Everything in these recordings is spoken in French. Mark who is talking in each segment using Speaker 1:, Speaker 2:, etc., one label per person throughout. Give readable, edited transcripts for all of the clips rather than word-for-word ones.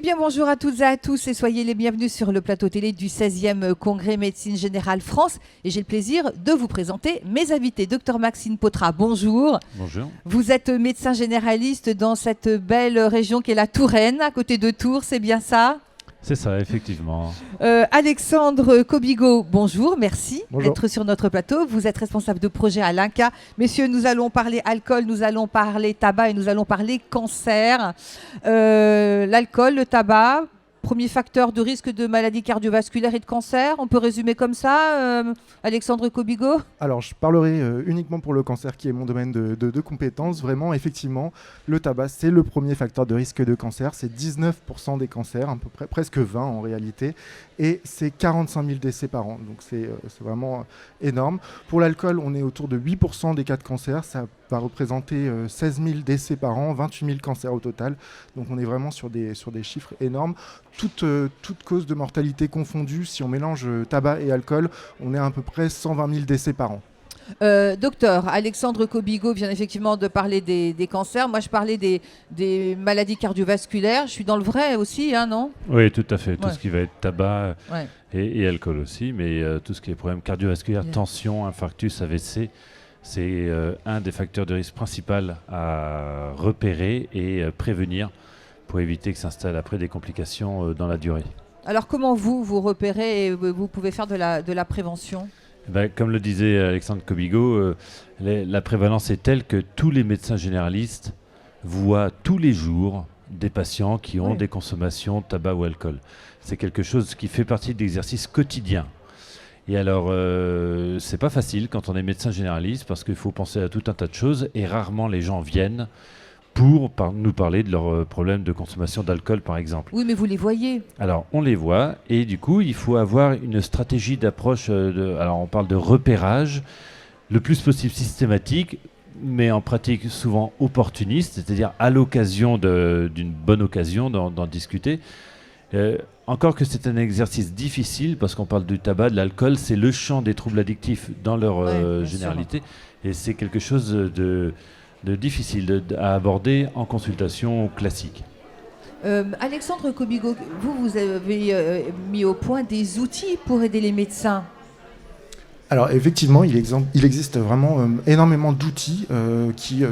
Speaker 1: bien, bonjour à toutes et à tous et soyez les bienvenus sur le plateau télé du 16e Congrès Médecine Générale France. Et j'ai le plaisir de vous présenter mes invités. Docteur Maxime Potra, bonjour.
Speaker 2: Bonjour.
Speaker 1: Vous êtes médecin généraliste dans cette belle région qui est la Touraine, à côté de Tours, c'est bien ça ?
Speaker 2: C'est ça, effectivement.
Speaker 1: Alexandre Kobigo, bonjour, merci
Speaker 3: Bonjour.
Speaker 1: d'être sur notre plateau. Vous êtes responsable de projet à l'INCa. Messieurs, nous allons parler alcool, nous allons parler tabac et nous allons parler cancer. L'alcool, le tabac, premier facteur de risque de maladies cardiovasculaires et de cancer. On peut résumer comme ça, Alexandre Kobigo ?
Speaker 3: Alors, je parlerai uniquement pour le cancer, qui est mon domaine de compétences. Vraiment, effectivement, le tabac, c'est le premier facteur de risque de cancer. C'est 19% des cancers, à peu près, presque 20 en réalité. Et c'est 45 000 décès par an. Donc, c'est vraiment énorme. Pour l'alcool, on est autour de 8% des cas de cancer. Ça va représenter 16 000 décès par an, 28 000 cancers au total. Donc, on est vraiment sur des chiffres énormes. Toute cause de mortalité confondue, si on mélange tabac et alcool, on est à peu près 120 000 décès par an.
Speaker 1: Docteur Alexandre Kobigo vient effectivement de parler des cancers. Moi, je parlais des maladies cardiovasculaires. Je suis dans le vrai aussi, hein, non ?
Speaker 2: Oui, tout à fait. Tout
Speaker 1: Ouais.
Speaker 2: ce qui va être tabac
Speaker 1: Ouais.
Speaker 2: et alcool aussi, mais tout ce qui est problème cardiovasculaire,
Speaker 1: Yeah.
Speaker 2: tension, infarctus, AVC, c'est un des facteurs de risque principal à repérer et prévenir pour éviter que s'installent après des complications dans la durée.
Speaker 1: Alors, comment vous repérez et vous pouvez faire de la prévention ?
Speaker 2: Comme le disait Alexandre Kobigo, la prévalence est telle que tous les médecins généralistes voient tous les jours des patients qui ont
Speaker 1: Oui.
Speaker 2: des consommations de tabac ou alcool. C'est quelque chose qui fait partie de l'exercice quotidien. Et alors, c'est pas facile quand on est médecin généraliste parce qu'il faut penser à tout un tas de choses et rarement les gens viennent pour nous parler de leurs problèmes de consommation d'alcool, par exemple.
Speaker 1: Oui, mais vous les voyez.
Speaker 2: Alors, on les voit et du coup, il faut avoir une stratégie d'approche. Alors, on parle de repérage, le plus possible systématique, mais en pratique souvent opportuniste, c'est-à-dire à l'occasion d'une bonne occasion d'en discuter. Encore que c'est un exercice difficile parce qu'on parle du tabac, de l'alcool, c'est le champ des troubles addictifs dans leur
Speaker 1: Ouais, bien
Speaker 2: généralité. Et c'est quelque chose de difficile à aborder en consultation classique.
Speaker 1: Alexandre Kobigo, vous avez mis au point des outils pour aider les médecins.
Speaker 3: Alors effectivement, il existe vraiment énormément d'outils qui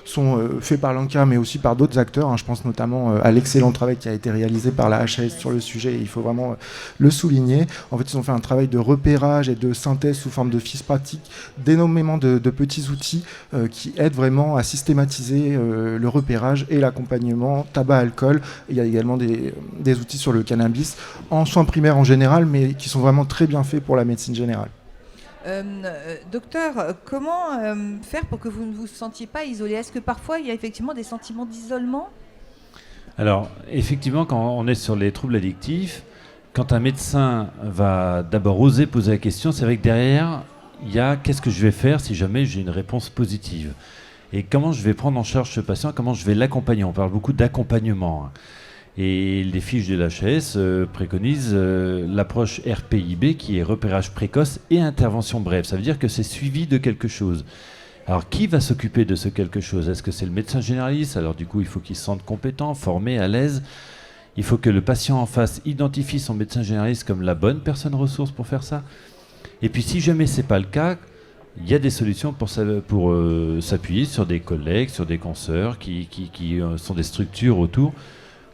Speaker 3: sont faits par l'INCa, mais aussi par d'autres acteurs. Hein. Je pense notamment à l'excellent travail qui a été réalisé par la HAS sur le sujet. Il faut vraiment le souligner. En fait, ils ont fait un travail de repérage et de synthèse sous forme de fiches pratiques, d'énormément de petits outils qui aident vraiment à systématiser le repérage et l'accompagnement tabac-alcool. Il y a également des outils sur le cannabis, en soins primaires en général, mais qui sont vraiment très bien faits pour la médecine générale.
Speaker 1: Docteur, comment faire pour que vous ne vous sentiez pas isolé ? Est-ce que parfois il y a effectivement des sentiments d'isolement ?
Speaker 2: Alors, effectivement, quand on est sur les troubles addictifs, quand un médecin va d'abord oser poser la question, c'est vrai que derrière, il y a qu'est-ce que je vais faire si jamais j'ai une réponse positive ? Et comment je vais prendre en charge ce patient ? Comment je vais l'accompagner ? On parle beaucoup d'accompagnement. Et les fiches de l'HAS préconisent l'approche RPIB qui est repérage précoce et intervention brève. Ça veut dire que c'est suivi de quelque chose. Alors qui va s'occuper de ce quelque chose ? Est-ce que c'est le médecin généraliste ? Alors du coup, il faut qu'il se sente compétent, formé, à l'aise. Il faut que le patient en face identifie son médecin généraliste comme la bonne personne ressource pour faire ça. Et puis si jamais ce n'est pas le cas, il y a des solutions pour s'appuyer sur des collègues, sur des consoeurs qui sont des structures autour.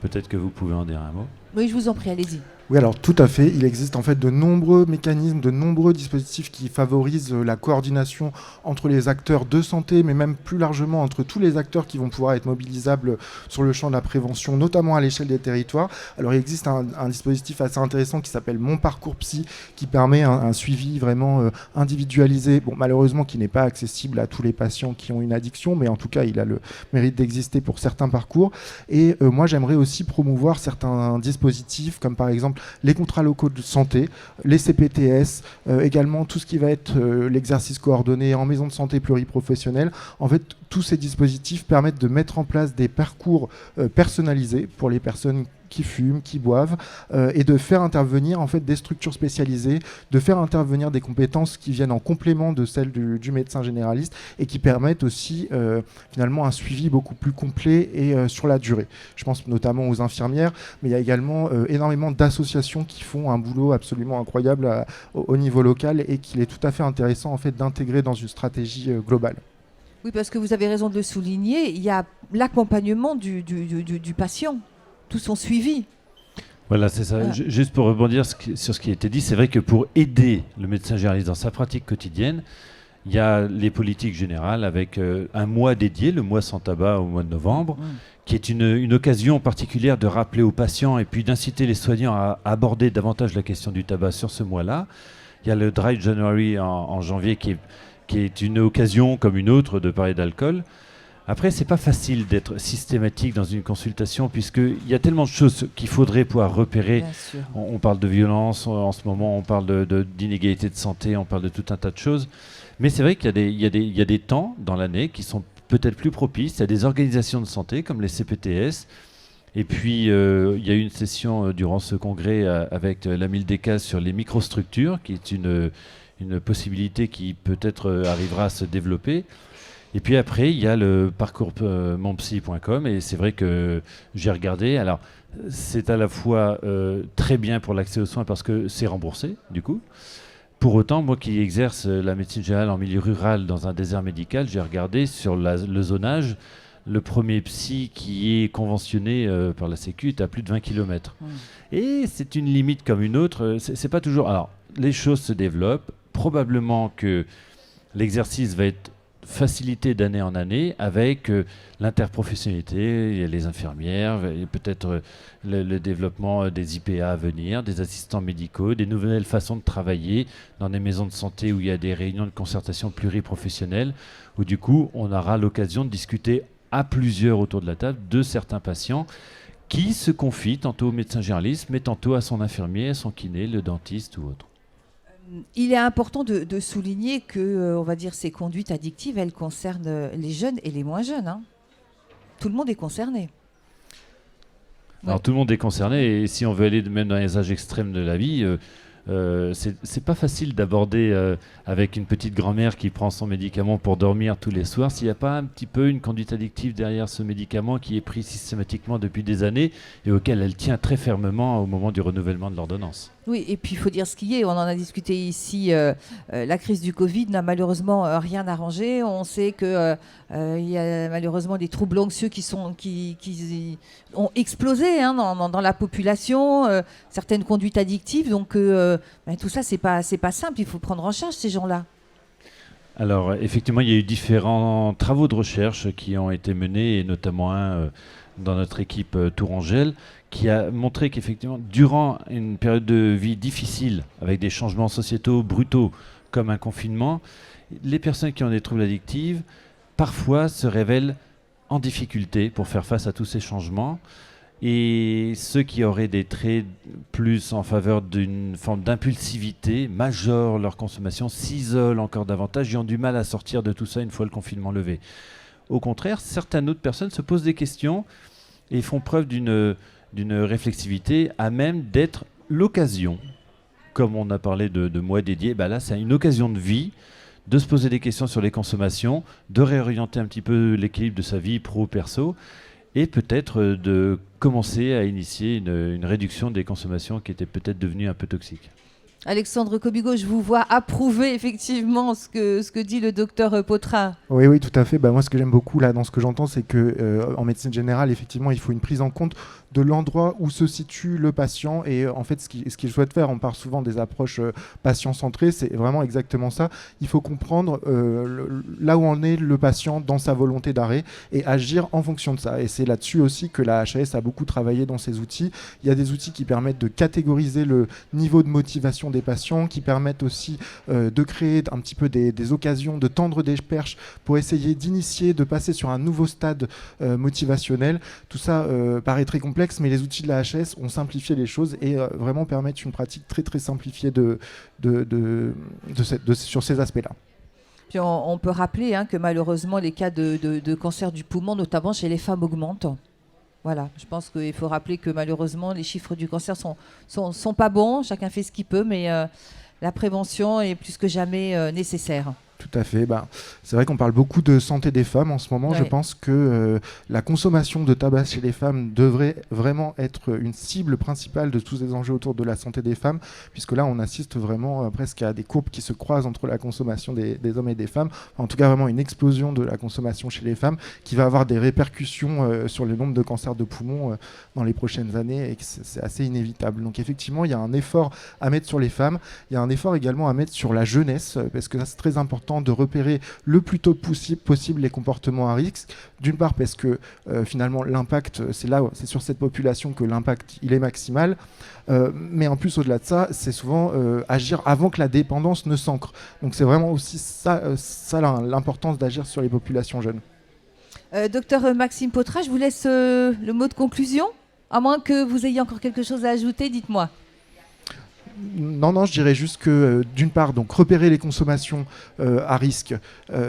Speaker 2: Peut-être que vous pouvez en dire un mot.
Speaker 1: Oui, je vous en prie, allez-y.
Speaker 3: Oui, alors tout à fait. Il existe en fait de nombreux mécanismes, de nombreux dispositifs qui favorisent la coordination entre les acteurs de santé, mais même plus largement entre tous les acteurs qui vont pouvoir être mobilisables sur le champ de la prévention, notamment à l'échelle des territoires. Alors il existe un dispositif assez intéressant qui s'appelle Mon Parcours Psy, qui permet un suivi vraiment individualisé, bon, malheureusement qui n'est pas accessible à tous les patients qui ont une addiction, mais en tout cas il a le mérite d'exister pour certains parcours. Et moi j'aimerais aussi promouvoir certains dispositifs, comme par exemple les contrats locaux de santé, les CPTS, également tout ce qui va être l'exercice coordonné en maison de santé pluriprofessionnelle. En fait, tous ces dispositifs permettent de mettre en place des parcours personnalisés pour les personnes qui fument, qui boivent, et de faire intervenir en fait des structures spécialisées, de faire intervenir des compétences qui viennent en complément de celles du médecin généraliste et qui permettent aussi finalement un suivi beaucoup plus complet et sur la durée. Je pense notamment aux infirmières, mais il y a également énormément d'associations qui font un boulot absolument incroyable au niveau local et qu'il est tout à fait intéressant en fait d'intégrer dans une stratégie globale.
Speaker 1: Oui, parce que vous avez raison de le souligner, il y a l'accompagnement du patient, tout son suivi.
Speaker 2: Voilà, c'est ça. Juste pour rebondir sur ce qui a été dit, c'est vrai que pour aider le médecin généraliste dans sa pratique quotidienne, il y a les politiques générales avec un mois dédié, le mois sans tabac au mois de novembre, qui est une occasion particulière de rappeler aux patients et puis d'inciter les soignants à aborder davantage la question du tabac sur ce mois-là. Il y a le Dry January en janvier qui est une occasion comme une autre de parler d'alcool. Après, c'est pas facile d'être systématique dans une consultation puisqu'il y a tellement de choses qu'il faudrait pouvoir repérer. On parle de violence, en ce moment on parle d'inégalité de santé, on parle de tout un tas de choses. Mais c'est vrai qu'il y a des temps dans l'année qui sont peut-être plus propices. Il y a des organisations de santé comme les CPTS. Et puis, il y a eu une session durant ce congrès avec l'Amil Decazes sur les microstructures, qui est une possibilité qui peut-être arrivera à se développer. Et puis après, il y a le parcours monpsy.com et c'est vrai que j'ai regardé. Alors, c'est à la fois très bien pour l'accès aux soins parce que c'est remboursé, du coup. Pour autant, moi qui exerce la médecine générale en milieu rural dans un désert médical, j'ai regardé sur le zonage. Le premier psy qui est conventionné par la Sécu est à plus de 20 km. Et c'est une limite comme une autre. C'est pas toujours... Alors, les choses se développent. Probablement que l'exercice va être facilité d'année en année avec l'interprofessionnalité, il y a les infirmières, et peut-être le développement des IPA à venir, des assistants médicaux, des nouvelles façons de travailler dans des maisons de santé où il y a des réunions de concertation pluriprofessionnelles, où du coup on aura l'occasion de discuter à plusieurs autour de la table de certains patients qui se confient tantôt au médecin généraliste, mais tantôt à son infirmier, à son kiné, le dentiste ou autre.
Speaker 1: Il est important de souligner que, on va dire, ces conduites addictives, elles concernent les jeunes et les moins jeunes. Hein. Tout le monde est concerné.
Speaker 2: Alors tout le monde est concerné et si on veut aller même dans les âges extrêmes de la vie, c'est pas facile d'aborder avec une petite grand-mère qui prend son médicament pour dormir tous les soirs s'il n'y a pas un petit peu une conduite addictive derrière ce médicament qui est pris systématiquement depuis des années et auquel elle tient très fermement au moment du renouvellement de l'ordonnance.
Speaker 1: Oui, et puis il faut dire ce qui est. On en a discuté ici. La crise du Covid n'a malheureusement rien arrangé. On sait qu'il y a malheureusement des troubles anxieux qui ont explosé dans la population. Certaines conduites addictives. Donc tout ça, c'est pas simple. Il faut prendre en charge ces gens-là.
Speaker 2: Alors effectivement, il y a eu différents travaux de recherche qui ont été menés, et notamment un dans notre équipe Tourangelle, qui a montré qu'effectivement, durant une période de vie difficile, avec des changements sociétaux brutaux comme un confinement, les personnes qui ont des troubles addictifs, parfois se révèlent en difficulté pour faire face à tous ces changements. Et ceux qui auraient des traits plus en faveur d'une forme d'impulsivité majorent leur consommation, s'isolent encore davantage et ont du mal à sortir de tout ça une fois le confinement levé. Au contraire, certaines autres personnes se posent des questions et font preuve d'une réflexivité à même d'être l'occasion, comme on a parlé de mois dédiés, là c'est une occasion de vie, de se poser des questions sur les consommations, de réorienter un petit peu l'équilibre de sa vie pro-perso, et peut-être de commencer à initier une réduction des consommations qui étaient peut-être devenues un peu toxiques.
Speaker 1: Alexandre Kobigo, je vous vois approuver effectivement ce que dit le docteur Potra.
Speaker 3: Oui, tout à fait. Moi, ce que j'aime beaucoup là, dans ce que j'entends, c'est qu'en médecine générale, effectivement, il faut une prise en compte de l'endroit où se situe le patient. Et en fait, ce qu'il souhaite faire, on parle souvent des approches patient-centrées, c'est vraiment exactement ça. Il faut comprendre là où en est le patient dans sa volonté d'arrêt et agir en fonction de ça. Et c'est là-dessus aussi que la HAS a beaucoup travaillé dans ses outils. Il y a des outils qui permettent de catégoriser le niveau de motivation des patients, qui permettent aussi de créer un petit peu des occasions, de tendre des perches pour essayer d'initier, de passer sur un nouveau stade motivationnel. Tout ça paraît très complexe, mais les outils de la HAS ont simplifié les choses et vraiment permettent une pratique très très simplifiée sur ces aspects-là.
Speaker 1: Puis on peut rappeler que malheureusement les cas de cancer du poumon, notamment chez les femmes, augmentent. Voilà, je pense qu'il faut rappeler que malheureusement les chiffres du cancer sont pas bons, chacun fait ce qu'il peut, mais la prévention est plus que jamais nécessaire.
Speaker 3: Tout à fait. C'est vrai qu'on parle beaucoup de santé des femmes en ce moment.
Speaker 1: Ouais.
Speaker 3: Je pense que la consommation de tabac chez les femmes devrait vraiment être une cible principale de tous ces enjeux autour de la santé des femmes, puisque là, on assiste vraiment presque à des courbes qui se croisent entre la consommation des hommes et des femmes. En tout cas, vraiment une explosion de la consommation chez les femmes qui va avoir des répercussions sur le nombre de cancers de poumons dans les prochaines années, et que c'est assez inévitable. Donc effectivement, il y a un effort à mettre sur les femmes. Il y a un effort également à mettre sur la jeunesse, parce que ça, c'est très important de repérer le plus tôt possible les comportements à risque. D'une part parce que finalement l'impact, c'est sur cette population que l'impact il est maximal, mais en plus au-delà de ça, c'est souvent agir avant que la dépendance ne s'ancre. Donc c'est vraiment aussi ça l'importance d'agir sur les populations jeunes.
Speaker 1: Docteur Maxime Potra, je vous laisse le mot de conclusion, à moins que vous ayez encore quelque chose à ajouter, dites-moi.
Speaker 3: Non, je dirais juste que d'une part, donc repérer les consommations à risque,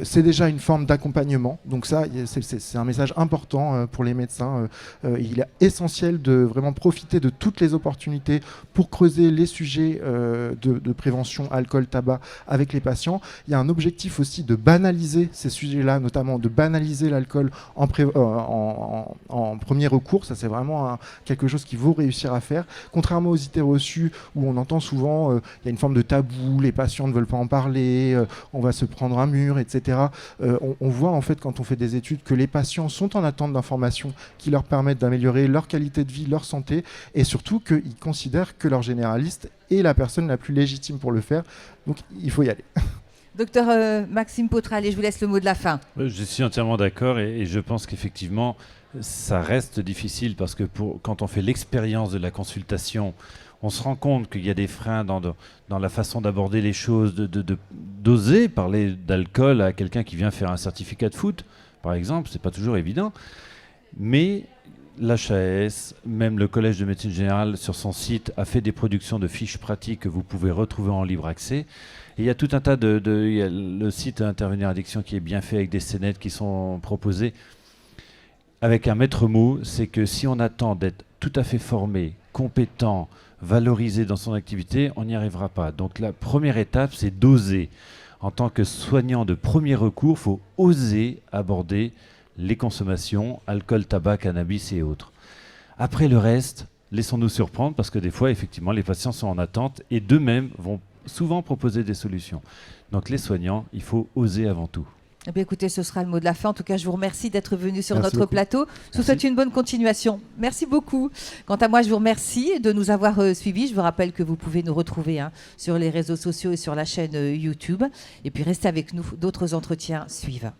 Speaker 3: c'est déjà une forme d'accompagnement. Donc ça, c'est un message important pour les médecins. Il est essentiel de vraiment profiter de toutes les opportunités pour creuser les sujets de prévention alcool, tabac avec les patients. Il y a un objectif aussi de banaliser ces sujets-là, notamment de banaliser l'alcool en premier recours. Ça, c'est vraiment quelque chose qu'il faut réussir à faire. Contrairement aux idées reçues où on entend souvent il y a une forme de tabou, les patients ne veulent pas en parler, on va se prendre un mur, etc. On voit en fait quand on fait des études que les patients sont en attente d'informations qui leur permettent d'améliorer leur qualité de vie, leur santé, et surtout qu'ils considèrent que leur généraliste est la personne la plus légitime pour le faire. Donc il faut y aller.
Speaker 1: Docteur Maxime Potra, allez, je vous laisse le mot de la fin.
Speaker 2: Je suis entièrement d'accord et je pense qu'effectivement ça reste difficile parce que quand on fait l'expérience de la consultation, on se rend compte qu'il y a des freins dans la façon d'aborder les choses, d'oser parler d'alcool à quelqu'un qui vient faire un certificat de foot, par exemple, c'est pas toujours évident. Mais l'HAS, même le Collège de médecine générale sur son site a fait des productions de fiches pratiques que vous pouvez retrouver en libre accès. Et il y a tout un tas il y a le site Intervenir Addiction qui est bien fait avec des scénettes qui sont proposées. Avec un maître mot, c'est que si on attend d'être tout à fait formé, compétent, valorisé dans son activité, on n'y arrivera pas. Donc la première étape, c'est d'oser. En tant que soignant de premier recours, il faut oser aborder les consommations, alcool, tabac, cannabis et autres. Après le reste, laissons-nous surprendre parce que des fois, effectivement, les patients sont en attente et d'eux-mêmes vont souvent proposer des solutions. Donc les soignants, il faut oser avant tout.
Speaker 1: Eh bien, écoutez, ce sera le mot de la fin. En tout cas, je vous remercie d'être venu sur
Speaker 3: Merci
Speaker 1: notre
Speaker 3: beaucoup.
Speaker 1: plateau. Je vous souhaite une bonne continuation. Merci beaucoup. Quant à moi, je vous remercie de nous avoir suivis. Je vous rappelle que vous pouvez nous retrouver sur les réseaux sociaux et sur la chaîne YouTube. Et puis, restez avec nous. D'autres entretiens suivent.